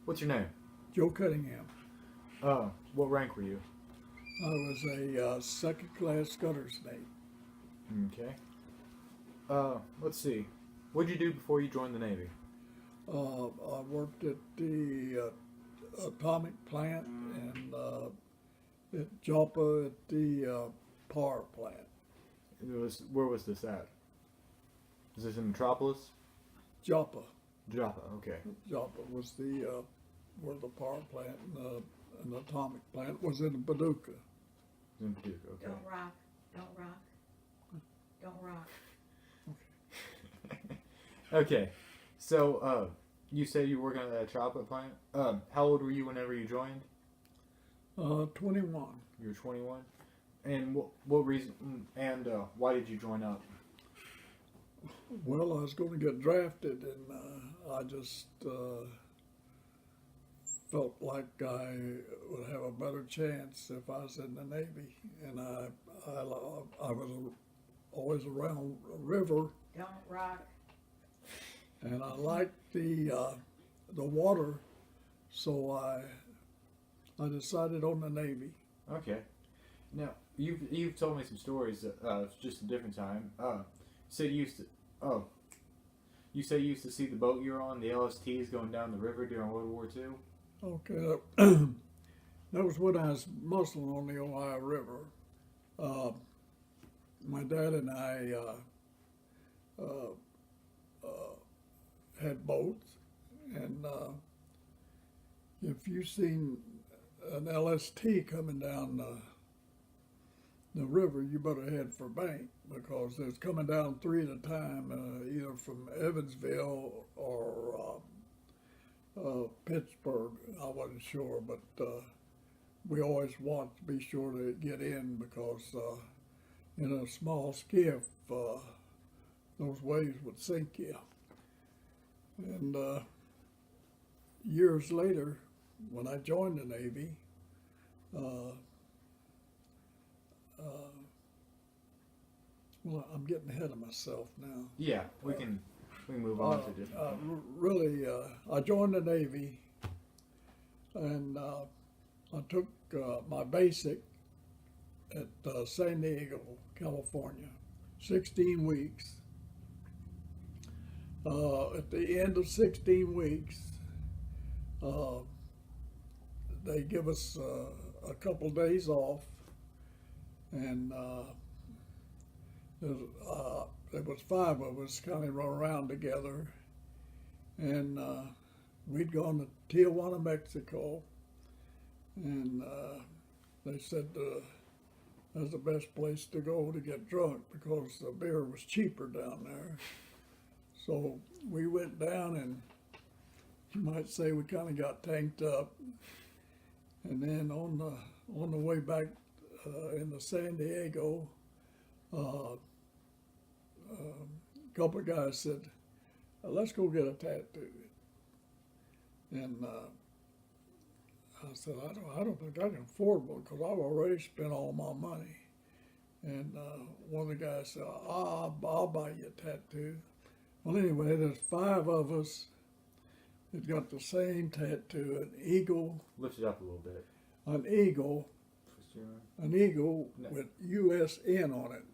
What's your name? Joe Cunningham. What rank were you? I was a second class gunner's mate. Okay. Let's see. What'd you do before you joined the Navy? I worked at the atomic plant and at Joppa at the power plant. Where was this at? Is this in Metropolis? Joppa. Joppa. Okay. Joppa was the where the power plant and the atomic plant was in Paducah. It's in Paducah. Okay. Don't rock. Don't rock. Don't rock. Okay. So, you said you were working at that chocolate plant. How old were you whenever you joined? 21. You were 21. And what reason? And why did you join up? Well, I was going to get drafted, and I just felt like I would have a better chance if I was in the Navy. And I was always around a river, Don't rock. and I liked the water, so I decided on the Navy. Okay. Now you've told me some stories. Just a different time. Said you used to. Oh. You said you used to see the boat you were on, the LSTs, going down the river during World War II. Okay, that was when I was muscling on the Ohio River. My dad and I had boats, and if you've seen an LST coming down the river, you better head for bank because it's coming down three at a time, either from Evansville or Pittsburgh. I wasn't sure, but we always want to be sure to get in because in a small skiff, those waves would sink you. And years later, when I joined the Navy, well, I'm getting ahead of myself now. Yeah, we can move on to different. Really, I joined the Navy, and I took my basic at San Diego, California, 16 weeks. At the end of 16 weeks, they give us a couple days off, and there was five of us kind of run around together, and we'd gone to Tijuana, Mexico, and they said that's the best place to go to get drunk because the beer was cheaper down there. So we went down, and you might say we kind of got tanked up, and then on the way back into San Diego, a couple of guys said, "Let's go get a tattoo." And I said, I don't think I can afford one because I've already spent all my money. And one of the guys said, I'll buy you a tattoo. Well, anyway, there's five of us that got the same tattoo, an eagle. Lift it up a little bit. An eagle. An eagle No. with USN on it.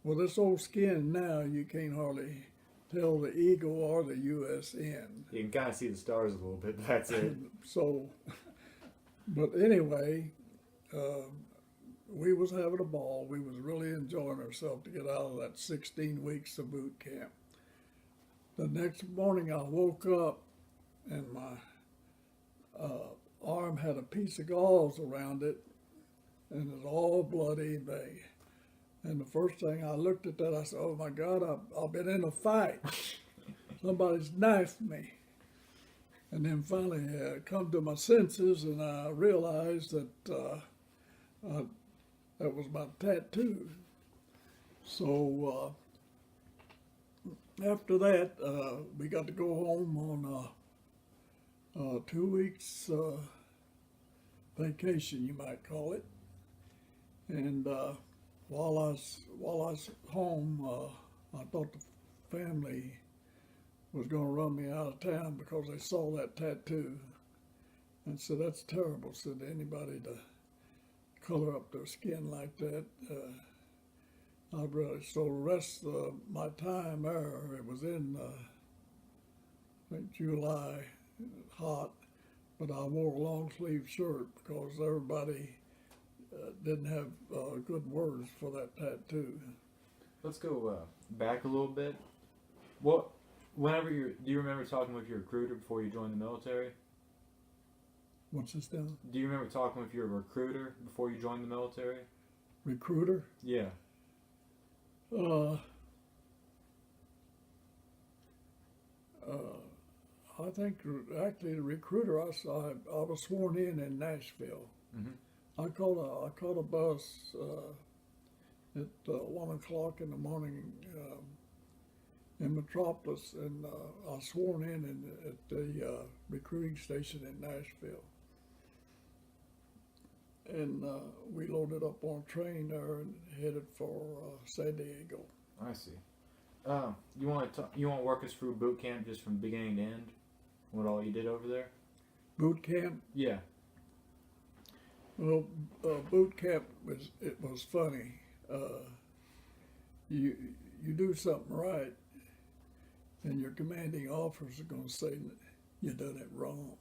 Well, this old skin now, you can't hardly tell the eagle or the USN. You can kind of see the stars a little bit, but that's it. So, but anyway, we was having a ball. We was really enjoying ourselves to get out of that 16 weeks of boot camp. The next morning I woke up and my arm had a piece of gauze around it and it was all bloody and big. And the first thing I looked at that, I said, "Oh my God, I've been in a fight. Somebody's knifed me." And then finally I come to my senses and I realized that that was my tattoo. So after that, we got to go home on 2 weeks vacation, you might call it. And while I was home, I thought the family was going to run me out of town because they saw that tattoo. And so that's terrible. So to anybody to color up their skin like that, I'd really. So the rest of my time there, it was in I think July, hot, but I wore a long sleeve shirt because everybody didn't have good words for that tattoo. Let's go back a little bit. Do you remember talking with your recruiter before you joined the military? What's this down? Do you remember talking with your recruiter before you joined the military? Recruiter? Yeah. I think actually the recruiter I was sworn in Nashville. Mm-hmm. I caught a bus at 1 o'clock in the morning in Metropolis, and I was sworn in at the recruiting station in Nashville. And we loaded up on a train there and headed for San Diego. I see. You want to work us through boot camp just from beginning to end? What all you did over there? Boot camp? Yeah. Well, boot camp was funny. You do something right, and your commanding officers are going to say you done it wrong.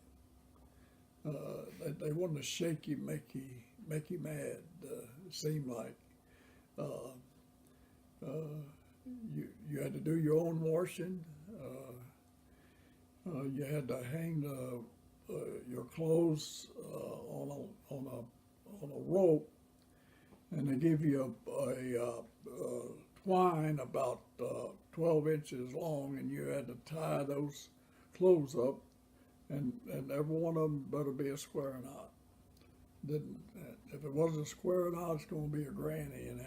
They want to shake you, make you mad. It seemed like you had to do your own washing. You had to hang your clothes on a rope, and they give you a twine about 12 inches long, and you had to tie those clothes up, and every one of them better be a square knot. If it wasn't a square knot, it's going to be a granny, and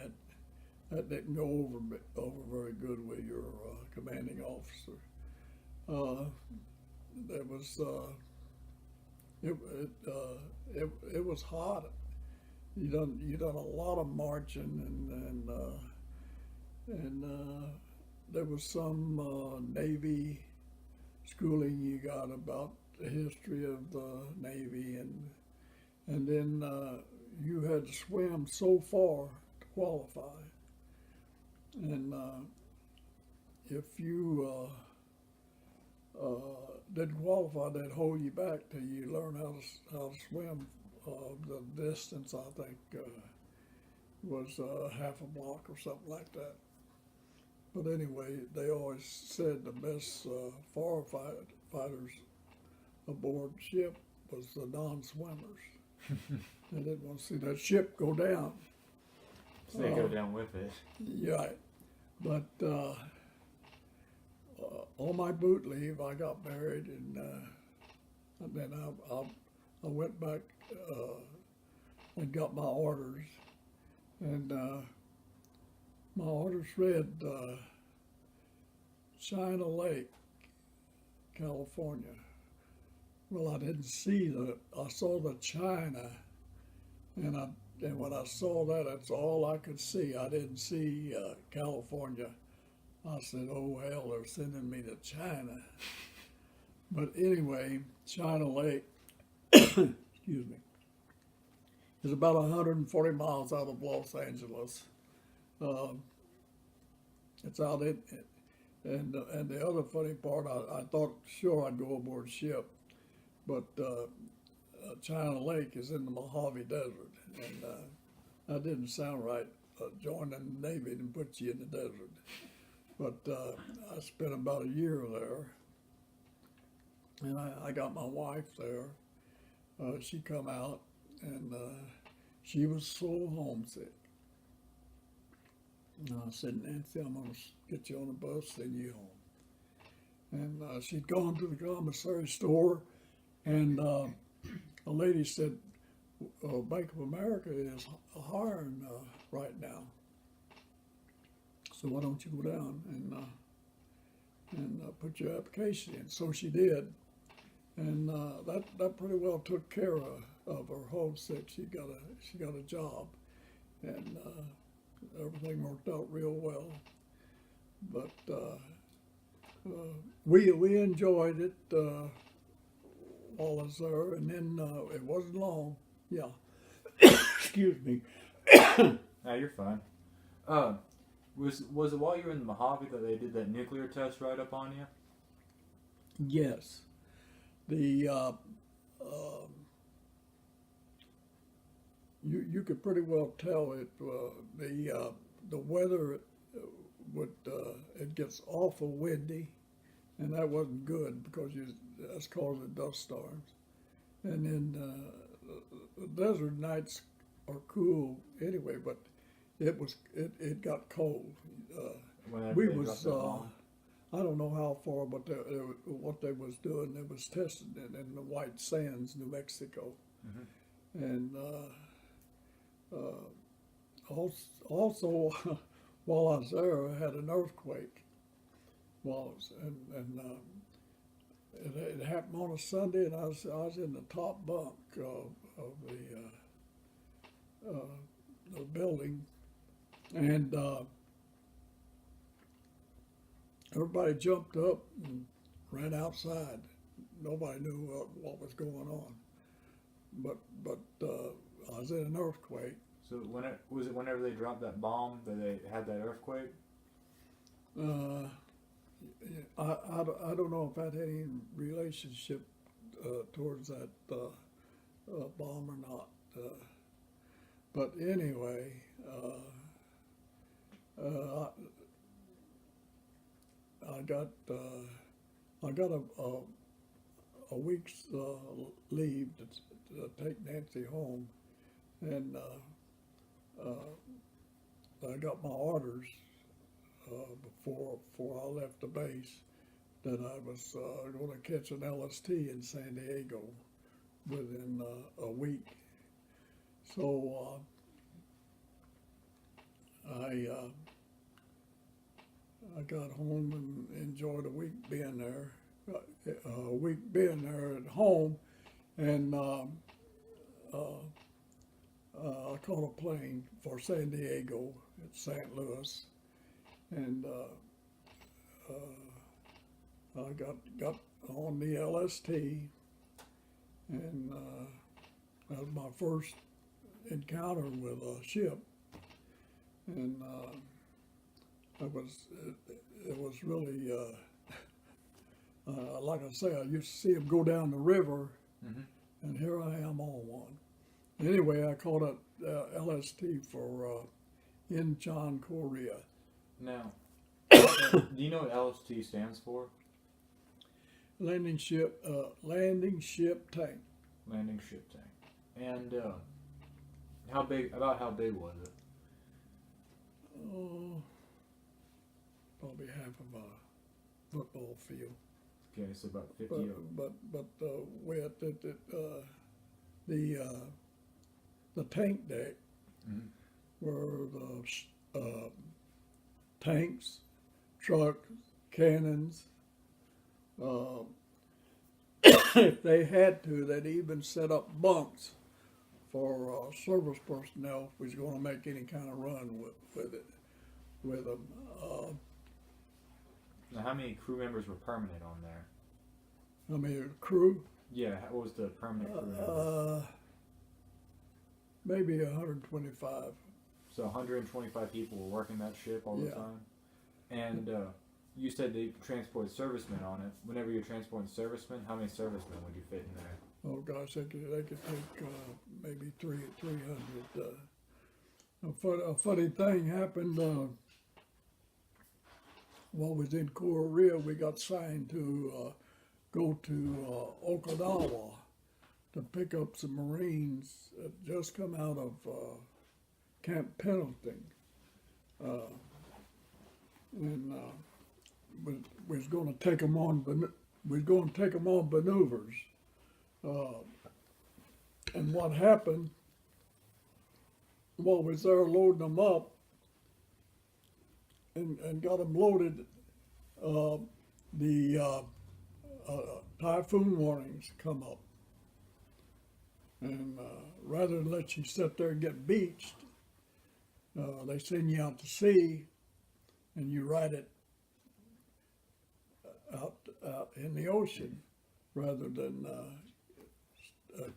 that didn't go over very good with your commanding officer. It was hot. You done a lot of marching, and there was some Navy schooling you got about the history of the Navy, and then you had to swim so far to qualify, and if you didn't qualify, they'd hold you back till you learn how to swim the distance. I think was half a block or something like that. But anyway, they always said the best firefighters aboard ship was the non-swimmers. They didn't want to see that ship go down. So they go down with it. Yeah, but on my boot leave, I got married, and then I went back and got my orders, and my orders read China Lake, California. Well, I didn't see I saw the China, and when I saw that, that's all I could see. I didn't see California. I said, oh, hell, they're sending me to China. But anyway, China Lake, excuse me, is about 140 miles out of Los Angeles. It's out in it. And the other funny part, I thought, sure, I'd go aboard ship, but China Lake is in the Mojave Desert, and that didn't sound right. Joining the Navy and put you in the desert. But I spent about a year there, and I got my wife there. She come out, and she was so homesick. And I said, Nancy, I'm going to get you on a bus, send you home. And she'd gone to the commissary store, and a lady said, Bank of America is hiring right now. So why don't you go down and put your application in? So she did, and that pretty well took care of her homesick. She got a job, and everything worked out real well. But we enjoyed it. while I was there, and then it wasn't long. Yeah. Excuse me. Ah, you're fine. Uh, was it while you were in the Mojave that they did that nuclear test right up on you? Yes. The you could pretty well tell it. The weather would it gets awful windy, and that wasn't good because that's causing dust storms. And then the desert nights are cool anyway, but it got cold. Whenever We they was dropped that bomb? I don't know how far, but what they was doing, they was testing it in the White Sands, New Mexico, and also while I was there, I had an earthquake. It happened on a Sunday, and I was in the top bunk of the building, and everybody jumped up and ran outside. Nobody knew what was going on, but I was in an earthquake. So was it whenever they dropped that bomb that they had that earthquake? I don't know if that had any relationship towards that bomb or not. But anyway, I got a week's leave to take Nancy home, and I got my orders before I left the base that I was going to catch an LST in San Diego within a week. So I got home and enjoyed a week being there. A week being there at home, and I caught a plane for San Diego at St. Louis, and I got on the LST, and that was my first encounter with a ship, and it was really like I say, I used to see them go down the river, and here I am on one. Anyway, I caught a LST for Incheon, Korea. Now, do you know what LST stands for? Landing ship tank. Landing ship tank. And how big was it? Oh, probably half of a football field. Okay, so about 50. But width, the tank deck were the tanks, trucks, cannons. If they had to, they'd even set up bunks for service personnel if we was going to make any kind of run with them. Now, how many crew members were permanent on there? I mean, crew, Yeah, what was the permanent crew number? maybe 125. So 125 people were working that ship all the Yeah. time? And you said they transported servicemen on it. Whenever you're transporting servicemen, how many servicemen would you fit in there? Oh gosh, they could take maybe 300. A funny thing happened while we was in Korea. We got signed to go to Okinawa to pick up some Marines that just come out of Camp Pendleton, and we was going to take them on. We was going to take them on maneuvers. And what happened while we was there loading them up and got them loaded, the typhoon warnings come up. And rather than let you sit there and get beached, they send you out to sea and you ride it out in the ocean rather than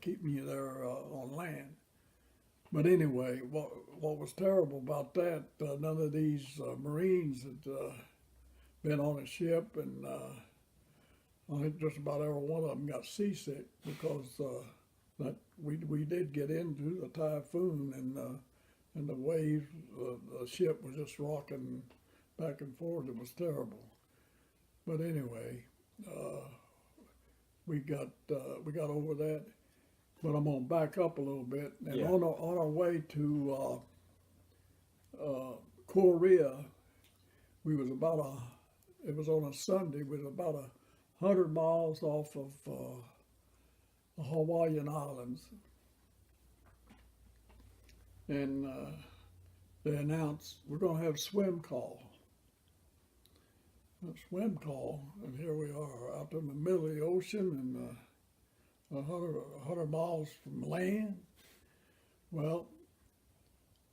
keeping you there on land. But anyway, what was terrible about that? None of these Marines had been on a ship, and I think just about every one of them got seasick because that we did get into the typhoon, and the waves, the ship was just rocking back and forth. It was terrible. But anyway, we got over that. But I'm gonna back up a little bit. And Yeah. on our way to Korea, we was it was on a Sunday. We was about 100 miles off of the Hawaiian Islands, and they announced we're gonna have swim call. A swim call, and here we are out in the middle of the ocean, and 100 miles from land. Well,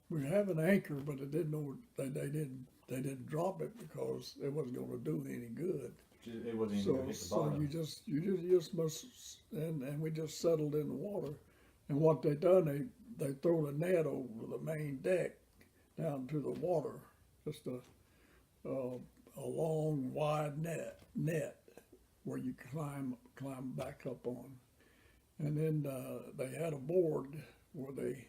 we have an anchor, but it didn't know they didn't drop it because it wasn't going to do any good. It wasn't even going to hit the bottom. you just must, and we just settled in the water. And what they done, they throw the net over the main deck down to the water, just a long wide net where you climb back up on. And then they had a board where they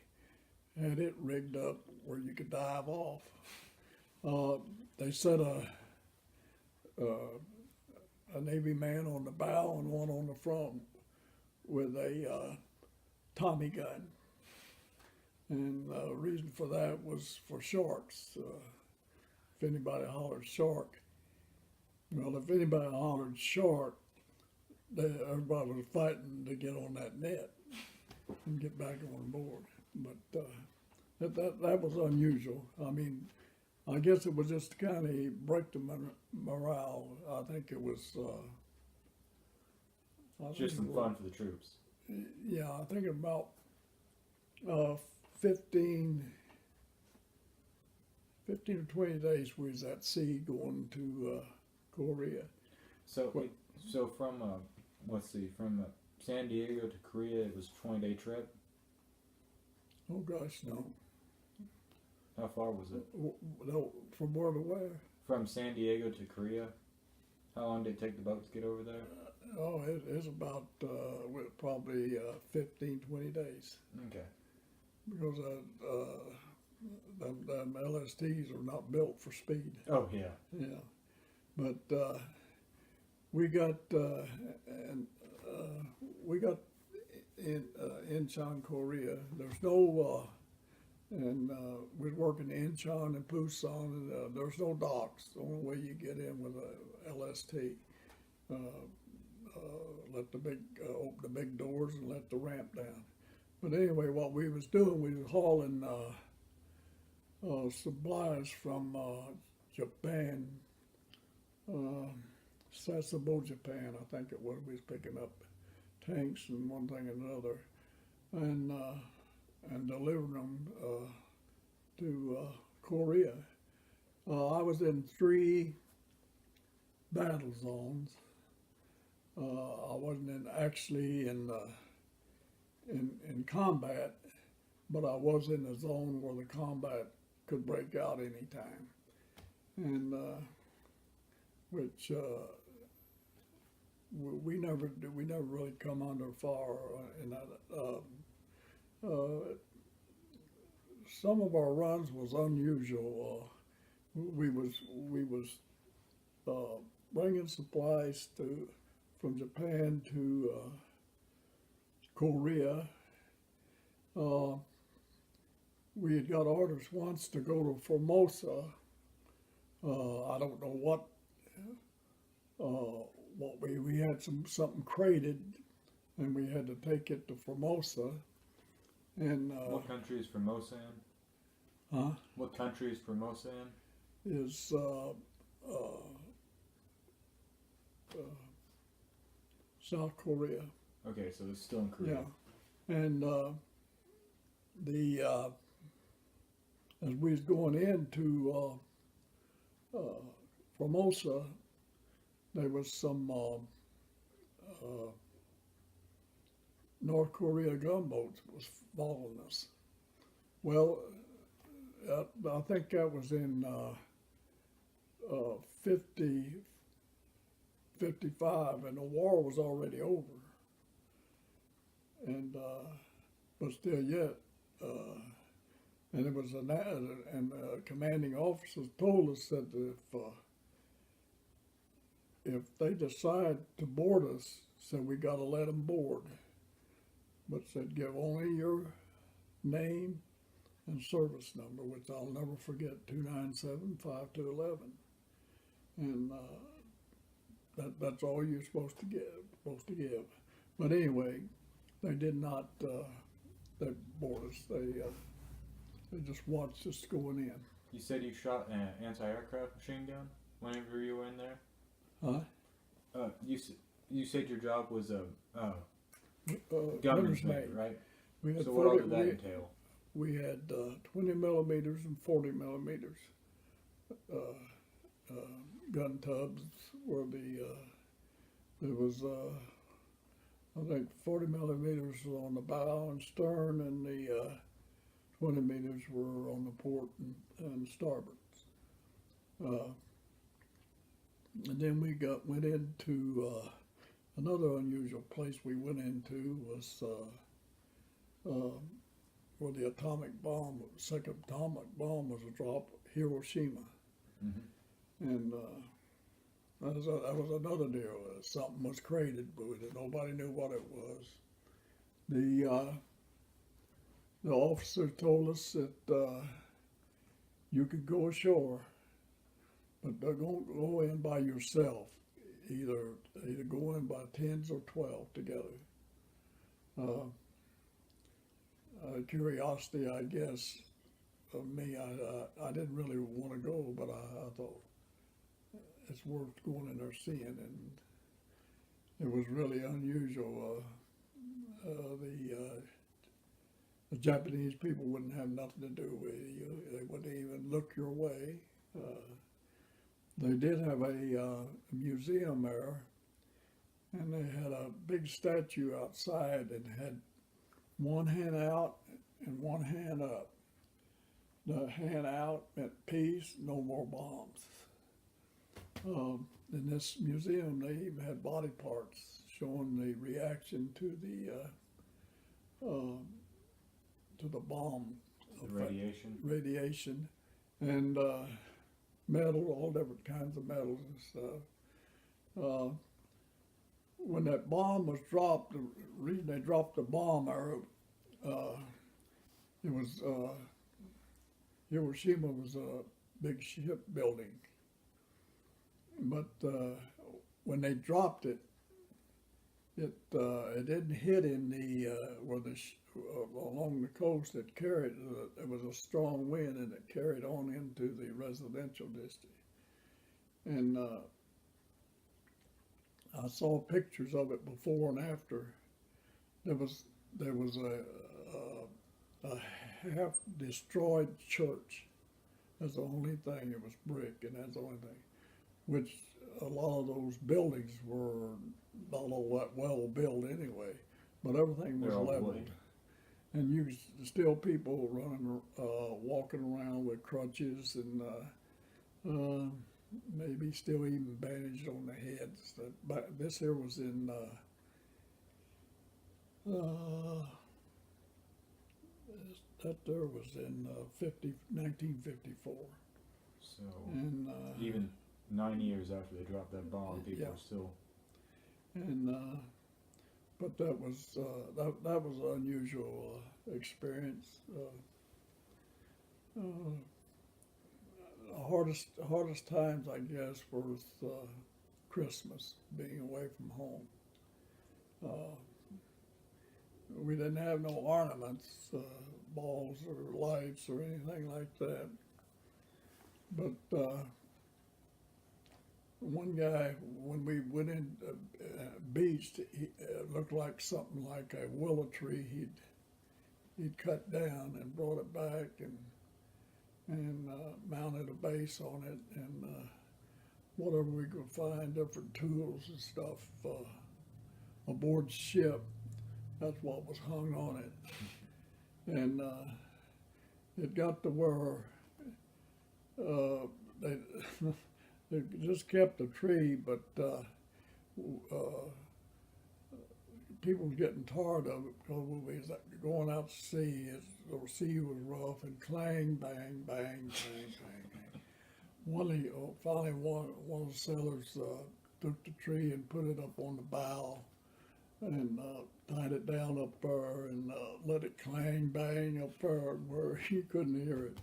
had it rigged up where you could dive off. They set a Navy man on the bow and one on the front with a Tommy gun. And the reason for that was for sharks. If anybody hollered shark, well, if anybody hollered shark, everybody was fighting to get on that net and get back on board. But that was unusual. I mean, I guess it was just to kind of break the morale. I think it was Just some fun for the troops. Yeah, I think about 15 or 20 days we was at sea going to Korea. So from from San Diego to Korea, it was a 20-day trip. Oh gosh, no. How far was it? No, from where to where? From San Diego to Korea. How long did it take the boat to get over there? Oh, it's about probably 15, 20 days. Okay. Because them LSTs are not built for speed. Oh yeah. Yeah, but we got in Incheon, Korea. There's no and we're working in Incheon and Busan, and there's no docks. The only way you get in with a LST. Let the open the big doors and let the ramp down. But anyway, what we was doing, we was hauling supplies from Japan, Sasebo, Japan, I think it was. We was picking up tanks and one thing and another, and delivering them to Korea. I was in 3 battle zones. I wasn't actually in combat, but I was in a zone where the combat could break out anytime, and which we never really come under fire in that. Some of our runs was unusual. We was bringing supplies from Japan to Korea. We had got orders once to go to Formosa. I don't know what we had something crated, and we had to take it to Formosa. And what country is Formosa in? Huh? What country is Formosa in? Is South Korea. Okay, so it's still in Korea. Yeah, and as we was going into Formosa, there was some North Korea gunboats was following us. Well, I think that was in 50, 55, and the war was already over. And but still yet, and it was and commanding officers told us that if they decide to board us, said we got to let them board, but said give only your name and service number, which I'll never forget, 297-5211, and that's all you're supposed to give. But anyway, they did not. They board us. They just watched us going in. You said you shot an anti-aircraft machine gun whenever you were in there? Huh? You said your job was a gunner's Gunner's mate, mate. right? We had So what all did that entail? we had 20 millimeters and 40 millimeters. Gun tubs were there was, I think 40 millimeters were on the bow and stern, and the 20 meters were on the port and starboard. And then we went into another unusual place we went into was where the second atomic bomb was dropped, Hiroshima. Mm-hmm. And that was another deal. Something was created, but nobody knew what it was. The officer told us that you could go ashore, but don't go in by yourself. Either go in by 10s or 12 together. Curiosity, I guess, of me, I didn't really want to go, but I thought it's worth going in there seeing, and it was really unusual. The Japanese people wouldn't have nothing to do with you. They wouldn't even look your way. They did have a museum there, and they had a big statue outside and had one hand out and one hand up. The hand out meant peace, no more bombs. In this museum, they even had body parts showing the reaction to the bomb. The radiation, and metal, all different kinds of metals and stuff. When that bomb was dropped, the reason they dropped the bomb, it was Hiroshima was a big shipbuilding, but when they dropped it, it didn't hit in the along the coast. It carried. There was a strong wind, and it carried on into the residential district. And I saw pictures of it before and after. There was a half destroyed church. That's the only thing. It was brick, and that's the only thing. Which a lot of those buildings were not all that well built anyway, but everything was leveled. Wood. And you could still people running, walking around with crutches and maybe still even bandaged on their heads. But this here was in that there was in 1954. So And even 9 years after they dropped that bomb, people Yeah. are still. and but that was an unusual experience. Hardest times, I guess, was Christmas, being away from home. We didn't have no ornaments, balls or lights or anything like that. But one guy, when we went in beached, he looked like something like a willow tree he'd cut down and brought it back and mounted a base on it, and whatever we could find, different tools and stuff aboard ship. That's what was hung on it. And it got to where they, they just kept the tree, but people were getting tired of it because when we was going out to sea, the sea was rough and clang, bang, bang, bang, bang, bang. Finally, one of the sailors took the tree and put it up on the bow and tied it down up there and let it clang, bang up there where you couldn't hear it.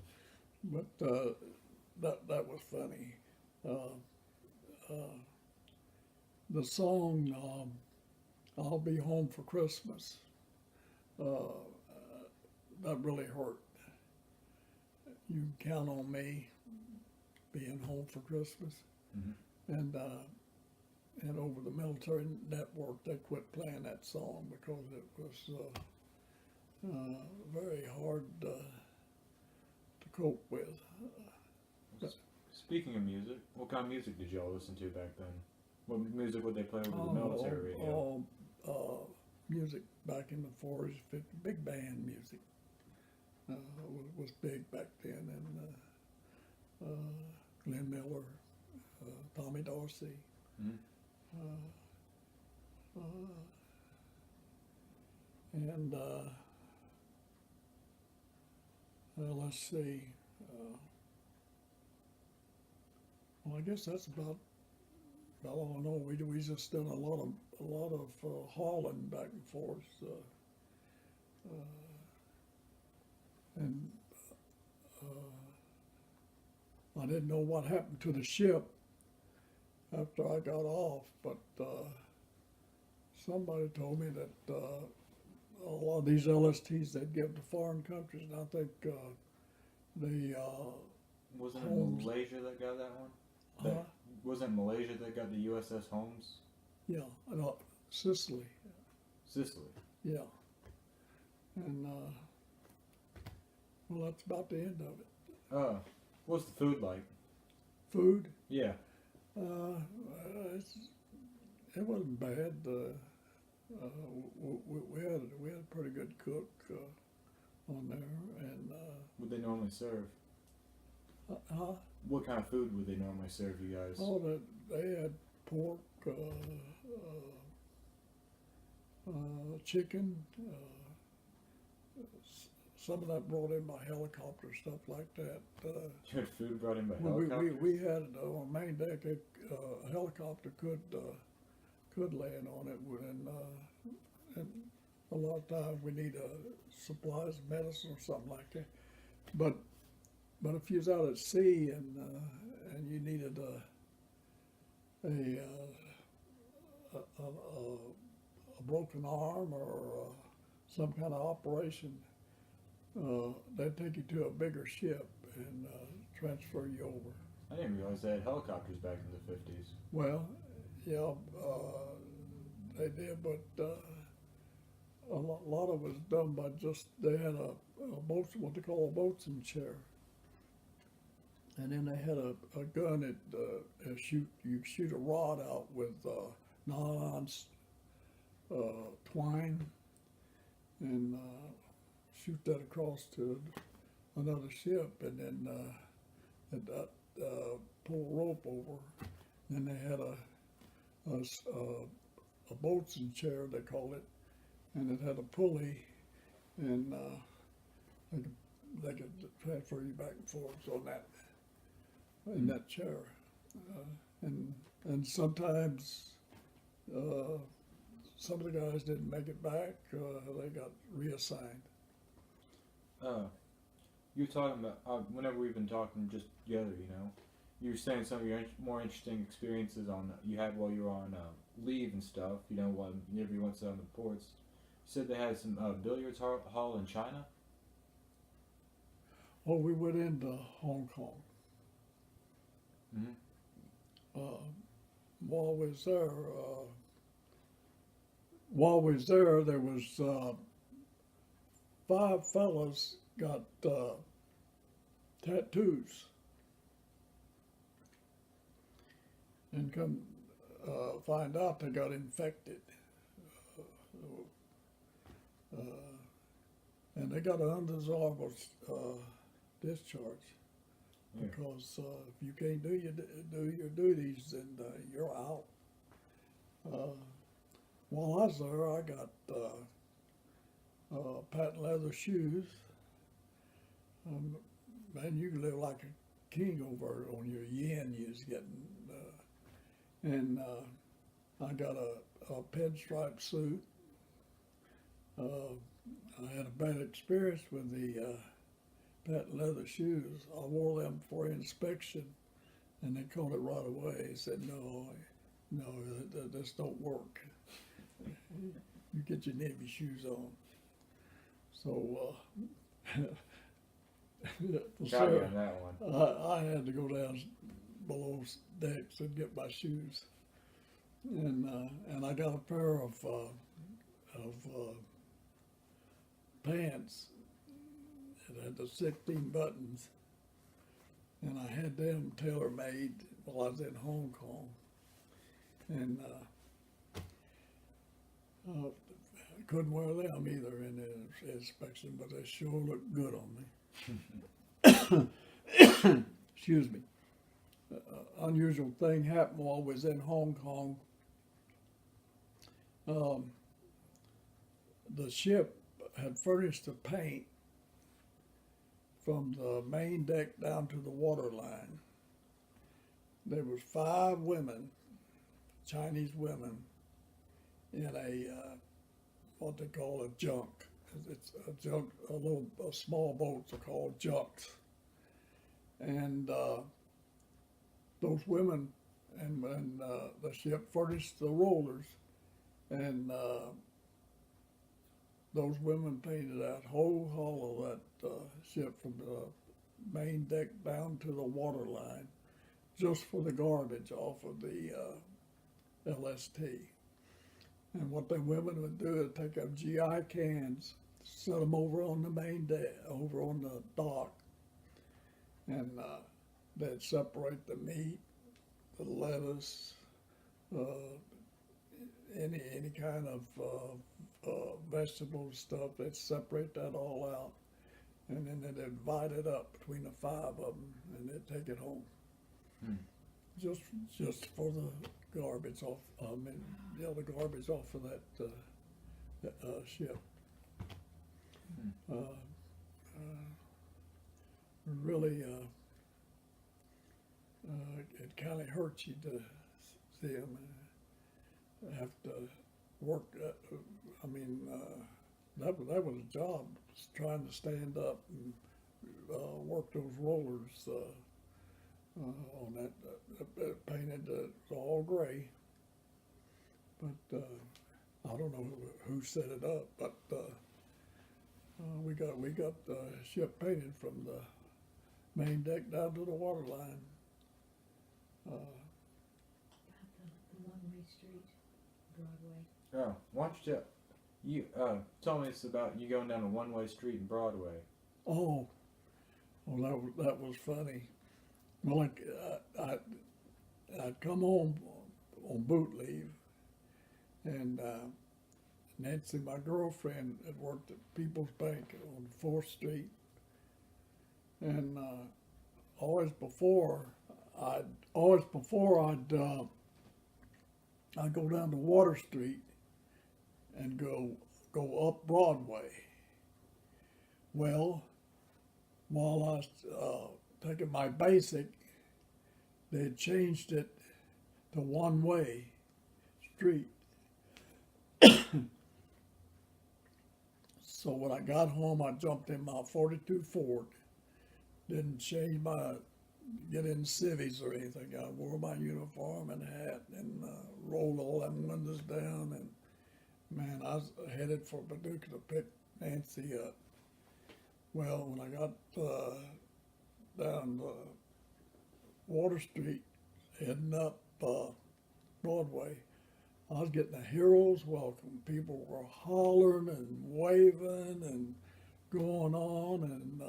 But that was funny. The song "I'll Be Home for Christmas" that really hurt. You can count on me being home for Christmas, and over the military network they quit playing that song because it was very hard to cope with. Speaking of music, what kind of music did y'all listen to back then? What music would they play over the military radio? Music back in the 40s, 50s, big band music was big back then, and Glenn Miller, Tommy Dorsey. And let's see. Well, I guess that's about all I know. We just done a lot of hauling back and forth, and I didn't know what happened to the ship after I got off, but somebody told me that a lot of these LSTs they'd give to foreign countries, and I think wasn't it Holmes. Malaysia that got that one? Wasn't Malaysia that got the USS Holmes? Yeah, no, Sicily. Sicily. Yeah, and well, that's about the end of it. What's the food like? Food. Yeah. It wasn't bad. We had a pretty good cook on there, and What they normally serve? What kind of food would they normally serve you guys? oh, they had pork, chicken. Some of that brought in by helicopter, stuff like that. You had food brought in by Well, helicopters? we had on main deck a helicopter could land on it, and a lot of times we need supplies, medicine, or something like that. But if you was out at sea and you needed a broken arm or some kind of operation, they'd take you to a bigger ship and transfer you over. I didn't realize they had helicopters back in the 50s. Well, yeah, they did, but a lot of it was done by they had a boat, what they call a boatswain chair, and then they had a gun that you shoot a rod out with nylon twine and shoot that across to another ship, and then pull a rope over. Then they had a boatswain chair, they called it, and it had a pulley, and they could transfer you back and forth on that in that chair, and sometimes some of the guys didn't make it back; they got reassigned. You were talking about whenever we've been talking just together, you were saying some of your more interesting experiences you had while you were on leave and stuff. Whenever you went to on the ports, you said they had some billiards hall in China. Oh, we went into Hong Kong. While we was there, there was 5 fellas got tattoos, and come find out they got infected. and they got an undesirable discharge. Yeah. Because if you can't do your duties, then you're out. While I was there, I got patent leather shoes. Man, you can live like a king over on your yen you was getting. And I got a pinstripe suit. I had a bad experience with the patent leather shoes. I wore them for inspection, and they caught it right away. They said, no, this don't work. You get your Navy shoes on. So, Got you on that one. I had to go down below decks and get my shoes, and I got a pair of pants that had the 16 buttons, and I had them tailor made while I was in Hong Kong, and I couldn't wear them either in the inspection, but they sure looked good on me. Excuse me. Unusual thing happened while I was in Hong Kong. The ship had furnished the paint from the main deck down to the water line. There was 5 women, Chinese women, in a what they call a junk. It's a junk. A small boats are called junks, and those women and the ship furnished the rollers, and those women painted that whole hull of that ship from the main deck down to the water line, just for the garbage off of the LST. And what the women would do is take up GI cans, set them over on the main deck, over on the dock, and they'd separate the meat, the lettuce, any kind of vegetable stuff. They'd separate that all out, and then they'd divide it up between the 5 of them, and they'd take it home. Just for the garbage off. The garbage off of that ship. Really, it kind of hurts you to see them have to work. That was a job, trying to stand up and work those rollers on that painted all gray. But I don't know who set it up, but we got the ship painted from the main deck down to the water line. The one-way street, Broadway. Oh, why don't you tell me this about you going down a one-way street in Broadway? Oh, well, that was funny. Well, I'd come home on boot leave, and Nancy, my girlfriend, had worked at People's Bank on 4th Street, and always before I'd go down to Water Street and go up Broadway. Well, while I was taking my basic, they had changed it to one-way street. So when I got home, I jumped in my 42 Ford. Didn't get in civvies or anything. I wore my uniform and hat and rolled all them windows down. And man, I was headed for Paducah to pick Nancy up. Well, when I got down Water Street, heading up Broadway, I was getting a hero's welcome. People were hollering and waving and going on and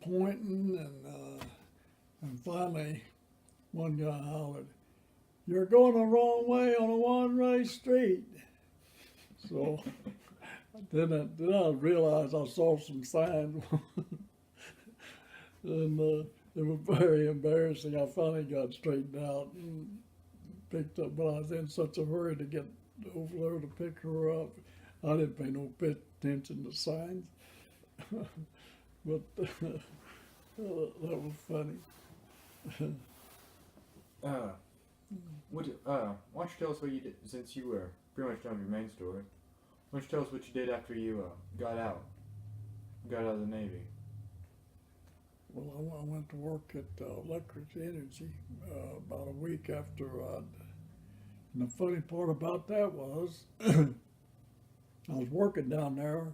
pointing, and finally one guy hollered, "You're going the wrong way on a one-way street." So Then I realized I saw some signs, and it was very embarrassing. I finally got straightened out and picked up, but I was in such a hurry to get over there to pick her up. I didn't pay no attention to signs, but that was funny. Why don't you tell us what you did, since you were pretty much done with your main story? Why don't you tell us what you did after you got out of the Navy? Well, I went to work at Electric Energy about a week after I'd. And the funny part about that was, I was working down there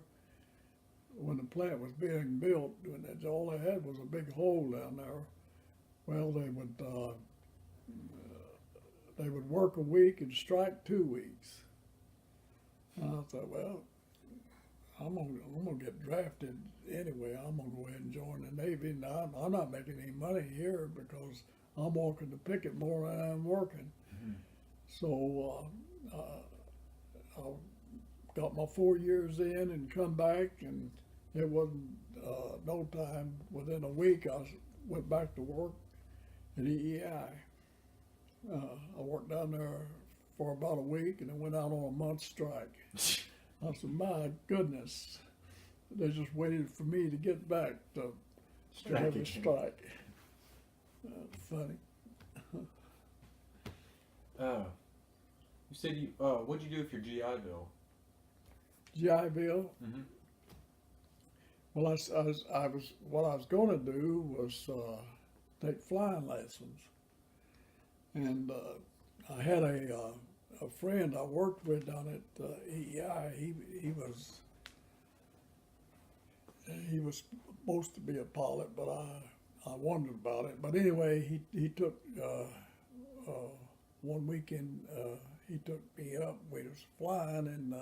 when the plant was being built, and all they had was a big hole down there. Well, they would work a week and strike 2 weeks. And I thought, well, I'm gonna get drafted anyway. I'm gonna go ahead and join the Navy. And I'm not making any money here because I'm walking the picket more than I'm working. Mm-hmm. So I got my 4 years in and come back, and it wasn't no time. Within a week, I went back to work at EEI. I worked down there for about a week, and then went out on a month's strike. I said, my goodness, they just waited for me to get back to have a strike. Funny. You said what'd you do with your GI Bill? GI Bill? Mm-hmm. Well, what I was going to do was take flying lessons, and I had a friend I worked with down at EEI. He was supposed to be a pilot, but I wondered about it. But anyway, he took one weekend. He took me up. We was flying, and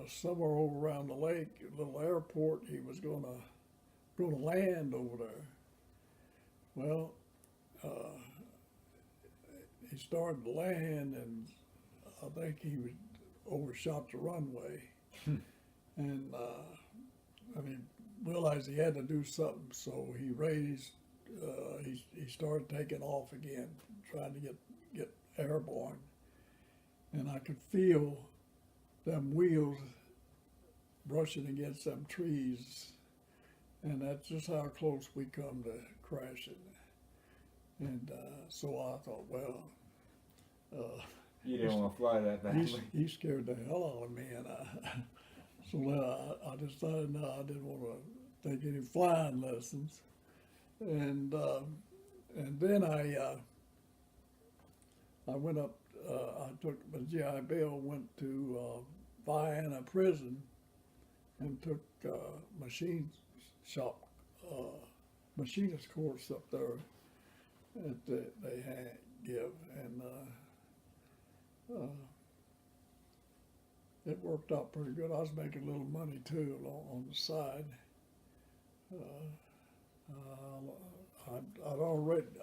somewhere over around the lake, a little airport, he was gonna land over there. Well, he started to land, and I think he overshot the runway, and he realized he had to do something, so he raised. He started taking off again, trying to get airborne, and I could feel them wheels brushing against them trees, and that's just how close we come to crashing. And so I thought, well, you didn't want to fly that badly. he scared the hell out of me, and so then I decided no, I didn't want to take any flying lessons, and then I went up. I took my GI Bill, went to Vienna prison, and took machinist course up there that they had give, and it worked out pretty good. I was making a little money too on the side.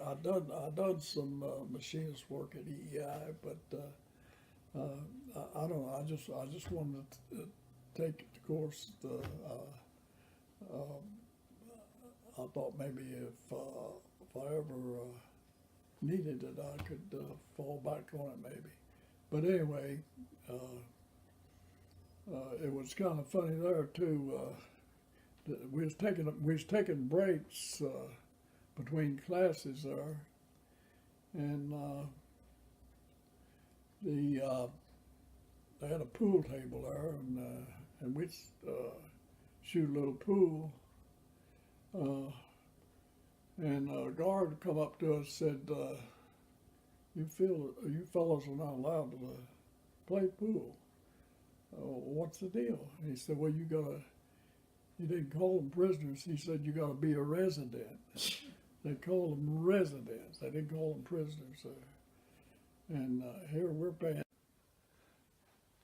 I'd done some machinist work at EEI, but I don't know. I just wanted to take the course. I thought maybe if I ever needed it, I could fall back on it maybe. But anyway, it was kind of funny there too. We was taking breaks between classes there, and they had a pool table there, and we'd shoot a little pool. And a guard would come up to us and said, you fellows are not allowed to play pool. What's the deal? And he said, well, you didn't call them prisoners. He said, you got to be a resident. They call them residents. They didn't call them prisoners there. And here we're paying.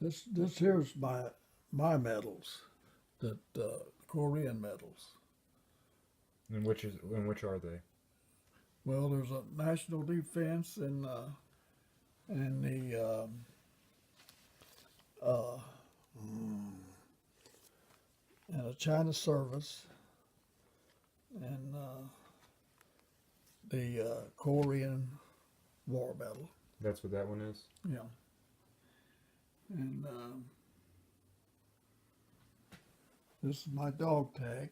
This here's my medals, the Korean medals. And which are they? Well, there's a national defense and the and a China service, and the Korean War battle. That's what that one is. Yeah. And this is my dog tag.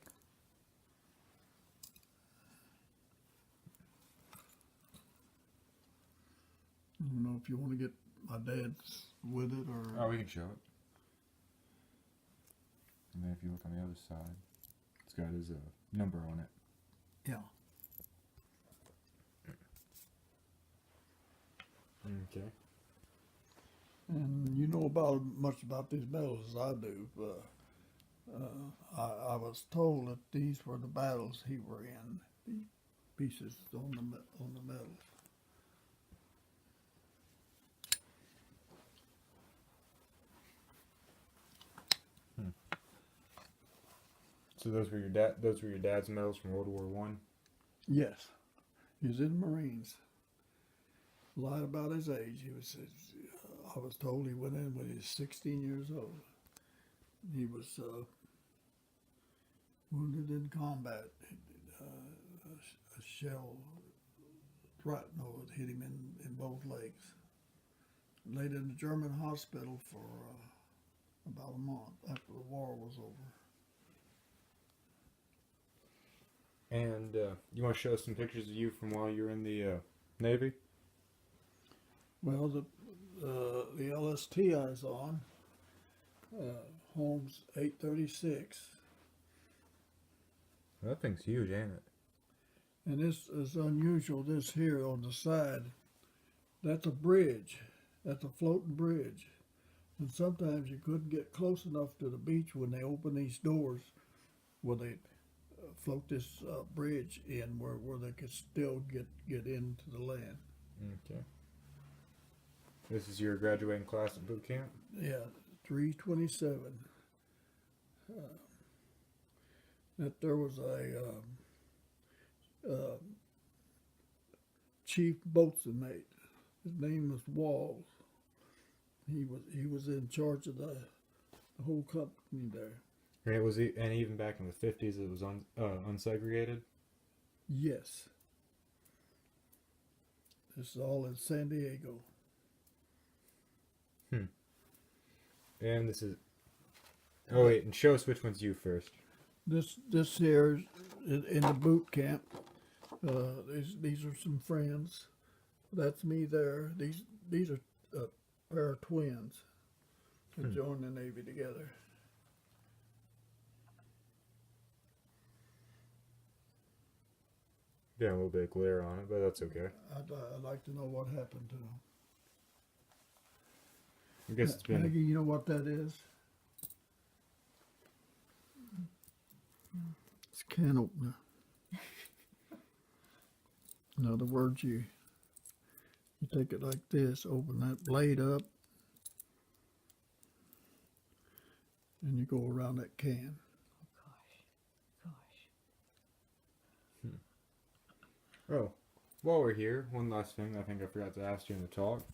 I don't know if you want to get my dad's with it or. Oh, we can show it. And then if you look on the other side, it's got his number on it. Yeah. Okay. And you know about much about these battles as I do. But I was told that these were the battles he were in. These pieces on the medals. So those were your dad's medals from World War One. Yes, he was in the Marines. Lied about his age. I was told he went in when he was 16 years old. He was wounded in combat. A shell shrapnel had hit him in both legs. Laid in a German hospital for about a month after the war was over. And you want to show us some pictures of you from while you were in the Navy? Well, the LST I was on, Holmes 836, That thing's huge, ain't it? and this is unusual. This here on the side, that's a bridge. That's a floating bridge, and sometimes you couldn't get close enough to the beach when they open these doors, where they float this bridge in, where they could still get into the land. Okay. This is your graduating class at boot camp? Yeah, 327. That there was a chief boatswain mate. His name was Walls. He was in charge of the whole company there. And it was, and even back in the 50s, it was unsegregated. Yes. This is all in San Diego. And this is. Oh wait, and show us which one's you first. This here is in the boot camp. These are some friends. That's me there. These are a pair of twins that joined the Navy together. Yeah, a little bit of glare on it, but that's okay. I'd like to know what happened to them. I guess it's been. Maggie, you know what that is? It's a can opener. In other words, you take it like this, open that blade up, and you go around that can. Oh, while we're here, one last thing I think I forgot to ask you in the talk.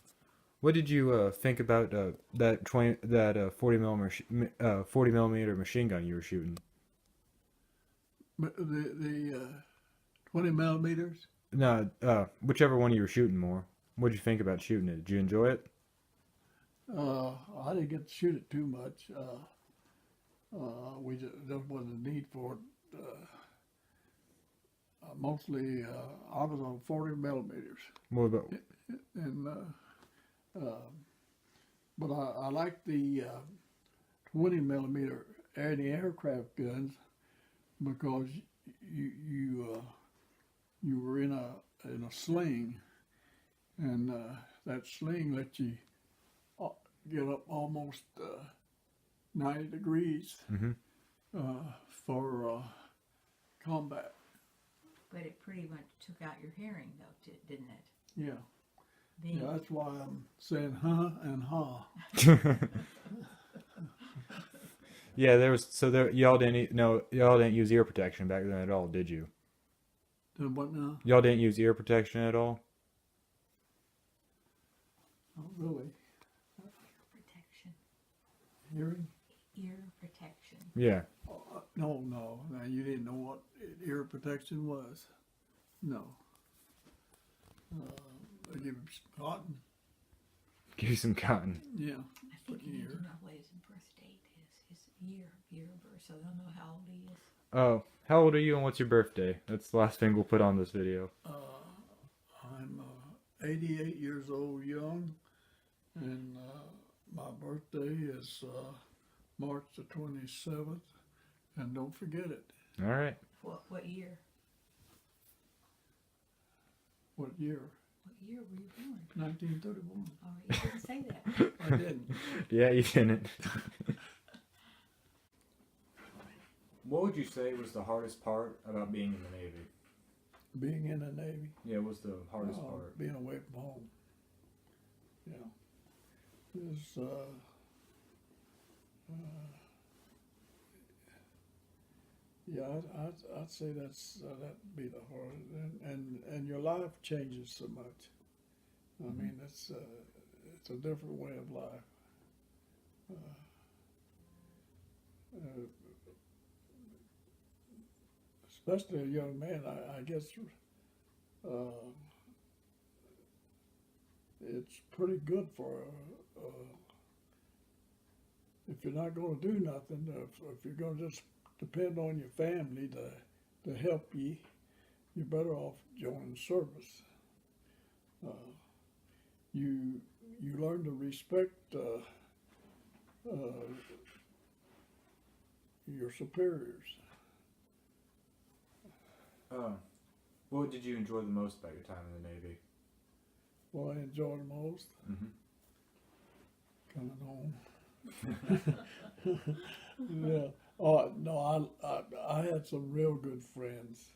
What did you think about that 40 millimeter machine gun you were shooting? But the 20 millimeters? No, whichever one you were shooting more. What did you think about shooting it? Did you enjoy it? I didn't get to shoot it too much. We just wasn't a need for it. Mostly, I was on 40 millimeters. What about? And but I like the 20 millimeter anti-aircraft guns because you were in a sling, and that sling lets you get up almost 90 degrees for combat. But it pretty much took out your hearing, though, didn't it? Yeah. Being, Yeah, that's why I'm saying huh and ha. Yeah, y'all didn't use ear protection back then at all, did you? Then what now? Y'all didn't use ear protection at all? Oh, really? protection. Hearing? protection. Yeah. No. Now you didn't know what ear protection was. No. They give him cotton. Give you some cotton. Yeah. I think you need Ear. to know what his birth date is, his year of birth, so they'll know how old he is. Oh, how old are you and what's your birthday? That's the last thing we'll put on this video. I'm 88 years old, young, and my birthday is March the 27th, and don't forget it. All right. What year? What year? What year were you born? 1931. Oh, you didn't say that. I didn't. Yeah, you didn't. What would you say was the hardest part about being in the Navy? Being in the Navy. Yeah, what's the hardest part? Being away from home. Yeah. It's, yeah, I'd say that'd be the hardest, and your life changes so much. I mean, it's a different way of life. Especially a young man, I guess it's pretty good for if you're not going to do nothing, if you're going to just depend on your family to help you, you're better off joining service. You learn to respect your superiors. What did you enjoy the most about your time in the Navy? What I enjoy the most, coming home. Yeah. Oh no, I had some real good friends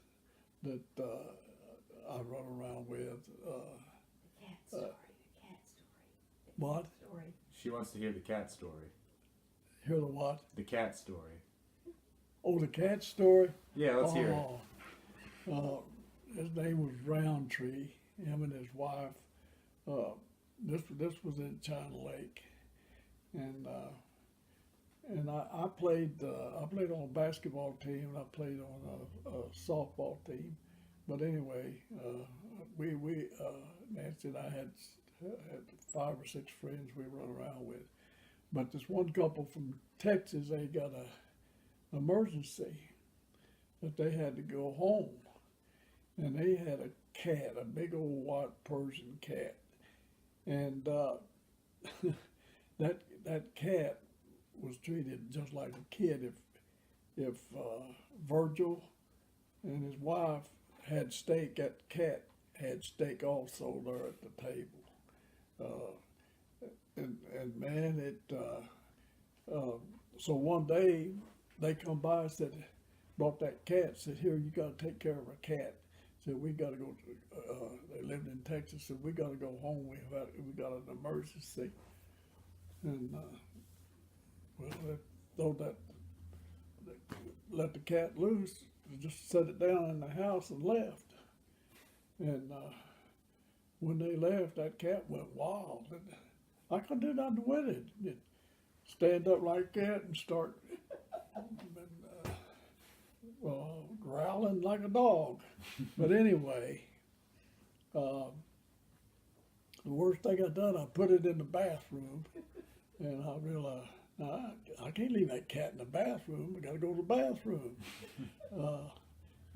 that I run around with. Cat story. What? Story. She wants to hear the cat story. Hear the what? The cat story. Oh, the cat story. Yeah, let's hear it. His name was Roundtree. Him and his wife. This was in China Lake, and I played on a basketball team, and I played on a softball team. But anyway, we Nancy and I had 5 or 6 friends we run around with. But this one couple from Texas, they got a emergency that they had to go home, and they had a cat, a big old white Persian cat, and that cat was treated just like a kid. If Virgil and his wife had steak, that cat had steak also there at the table. And man, so one day they come by and said, brought that cat, said, here, you got to take care of a cat. Said, we got to go to, they lived in Texas, said, we got to go home, we got an emergency. And, let the cat loose, just set it down in the house and left. And when they left, that cat went wild. And I couldn't do nothing with it. It'd stand up like that and start growling like a dog. But anyway, the worst thing I done, I put it in the bathroom, and I realized, no, I can't leave that cat in the bathroom. I got to go to the bathroom.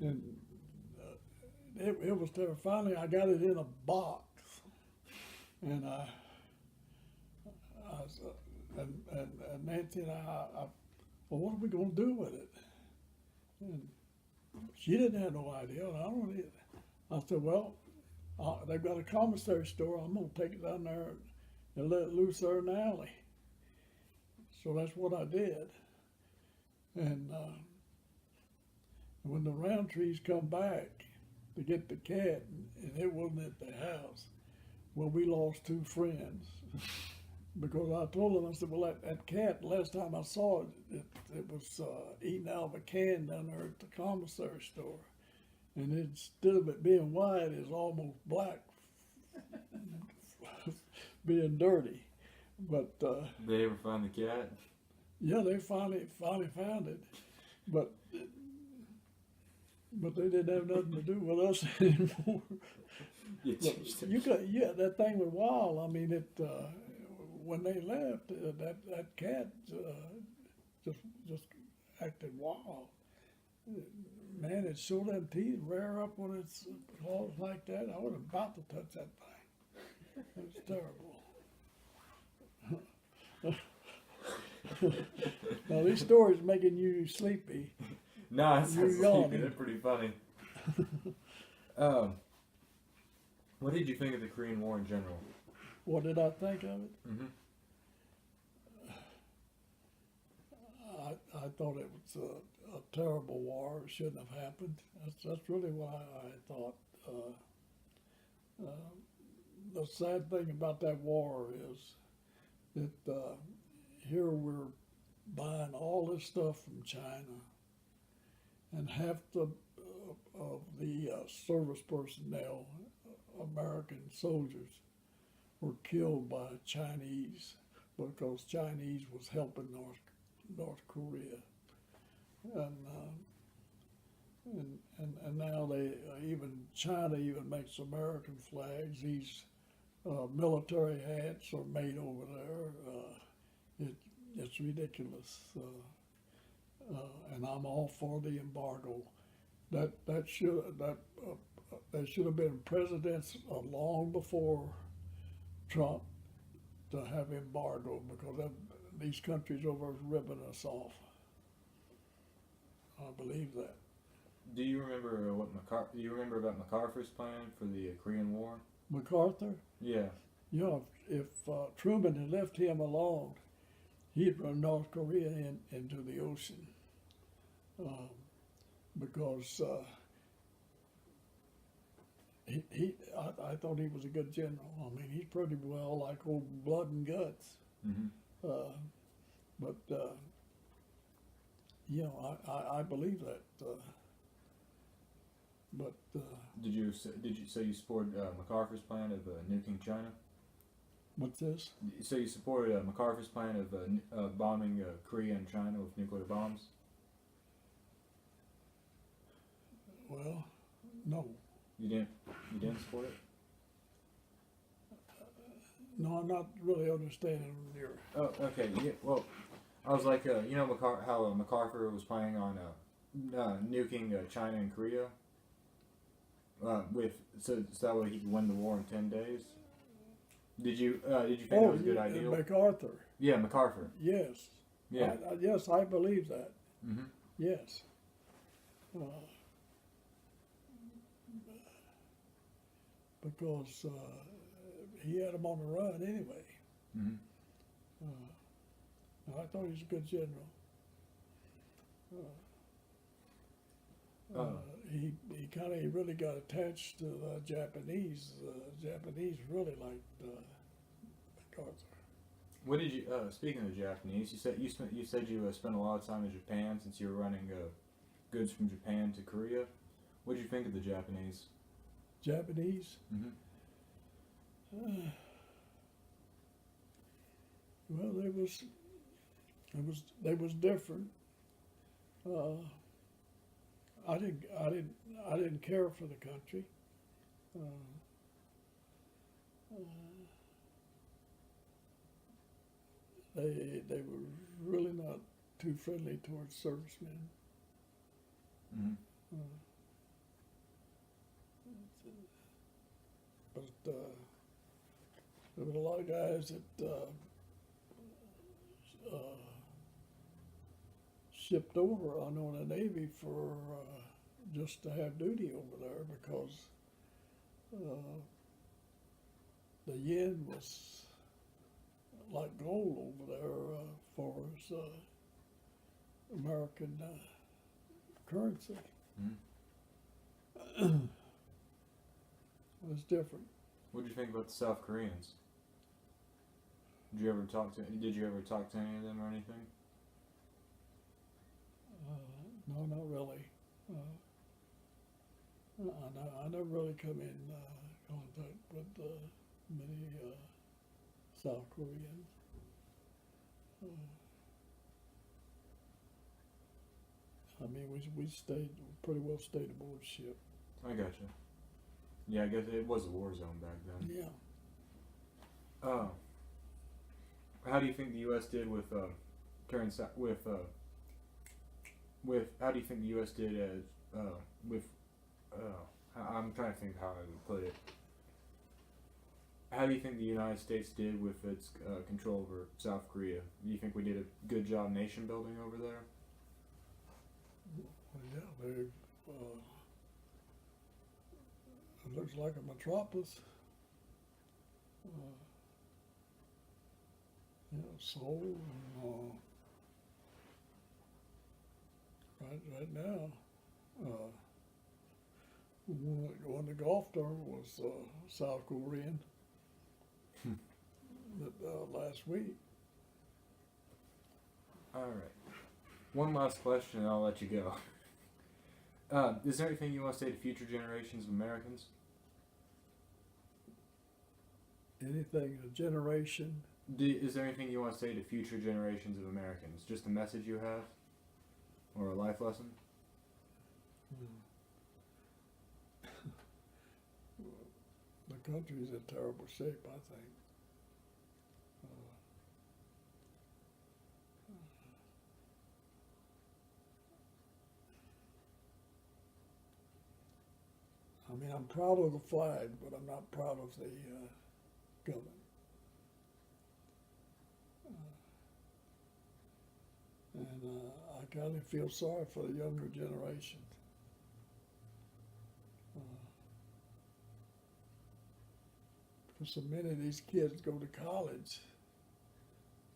And it was there. Finally, I got it in a box, and and Nancy and I, well, what are we going to do with it? And she didn't have no idea, and I don't either. I said, well, they've got a commissary store. I'm going to take it down there and let it loose there in the alley. So that's what I did. And when the Roundtrees come back to get the cat, and it wasn't at the house, well, we lost 2 friends. Because I told them, I said, well, that cat, last time I saw it, it was eating out of a can down there at the commissary store. And instead of it being white, it's almost black, being dirty. But Did they ever find the cat? Yeah, they finally found it, but they didn't have nothing to do with us anymore. You Look, teach you them. got that thing was wild. I mean, it when they left, that cat just acted wild. Man, it showed them teeth, rear up on its claws like that. I was about to touch that thing. It was terrible. Now these stories making you sleepy. No, it's You're not sleepy. yawning. They're pretty funny. What did you think of the Korean War in general? What did I think of it? Mm-hmm. I thought it was a terrible war. It shouldn't have happened. That's really what I thought. The sad thing about that war is that here we're buying all this stuff from China, and half of the service personnel, American soldiers, were killed by Chinese because Chinese was helping North Korea, and now they even China even makes American flags. These military hats are made over there. It's ridiculous, and I'm all for the embargo. That should have been presidents long before Trump to have embargo because these countries over ripping us off. I believe that. Do you remember Do you remember about MacArthur's plan for the Korean War? MacArthur, Yeah. you know, if Truman had left him alone, he'd run North Korea into the ocean because I thought he was a good general. I mean, he's pretty well like old blood and guts. Mm-hmm. But you know, I believe that. Did you so you supported MacArthur's plan of nuking China? What's this? So you supported MacArthur's plan of bombing Korea and China with nuclear bombs? Well, no. You didn't. You didn't support it? No, I'm not really understanding your. Oh, okay. Yeah. Well, I was like, you know, how MacArthur was planning on nuking China and Korea. So that way he could win the war in 10 days. Did you think that was a good idea? MacArthur. Yeah, MacArthur. Yes. Yeah. Yes, I believe that. Mm-hmm. Yes. Because he had him on the run anyway. Mm-hmm. I thought he was a good general. He really got attached to the Japanese. The Japanese really liked MacArthur. What did you? Speaking of the Japanese, you said you spent a lot of time in Japan since you were running goods from Japan to Korea. What did you think of the Japanese? Japanese? Mm-hmm. Well, they was different. I didn't care for the country. They were really not too friendly towards servicemen. Mm-hmm. But there were a lot of guys that shipped over on the Navy for just to have duty over there because the yen was like gold over there for its American currency. Mm-hmm. It was different. What did you think about the South Koreans? Did you ever talk to any of them or anything? No, not really. I never really come in contact with many South Koreans. I mean, we stayed pretty well stayed aboard the ship. I gotcha. Yeah, I guess it was a war zone back then. Yeah. How do you think the U.S. did with how do you think the U.S. did as with I'm trying to think how I would put it. How do you think the United States did with its control over South Korea? Do you think we did a good job nation building over there? Well, yeah, they. It looks like a metropolis. Yeah, Seoul. Right now, one the golf tournament was South Korean. Last week. All right. One last question, and I'll let you go. Is there anything you want to say to future generations of Americans? Anything, a generation. Is there anything you want to say to future generations of Americans? Just a message you have? Or a life lesson? The country's in terrible shape, I think. I mean, I'm proud of the flag, but I'm not proud of the government. And I kind of feel sorry for the younger generation. Because so many of these kids go to college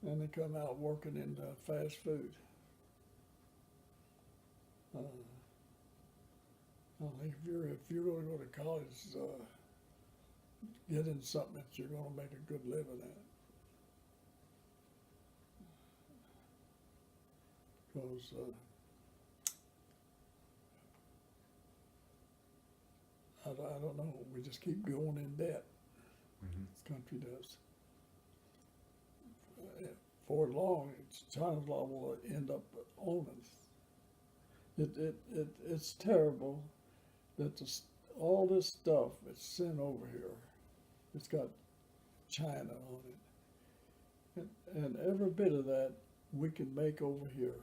and they come out working in fast food. I think if you're going to go to college, get in something that you're going to make a good living at. Because I don't know, we just keep going in debt. Mm-hmm. This country does. For long, China's law will end up owning us. It's terrible that all this stuff is sent over here. It's got China on it. And every bit of that we can make over here.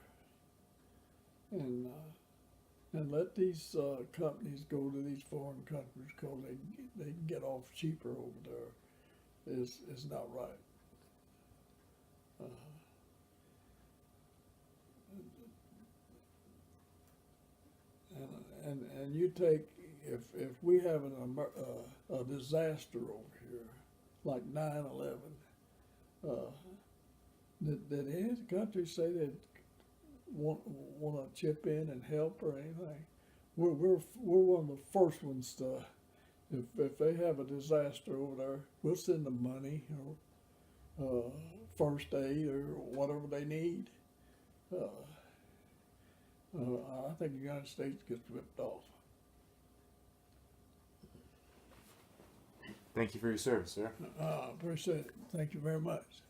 And let these companies go to these foreign countries because they can get off cheaper over there is not right. And you take if we have a disaster over here like 9/11, did any country say they'd want to chip in and help or anything? We're one of the first ones to. If they have a disaster over there, we'll send them money or first aid or whatever they need. I think the United States gets ripped off. Thank you for your service, sir. I appreciate it. Thank you very much.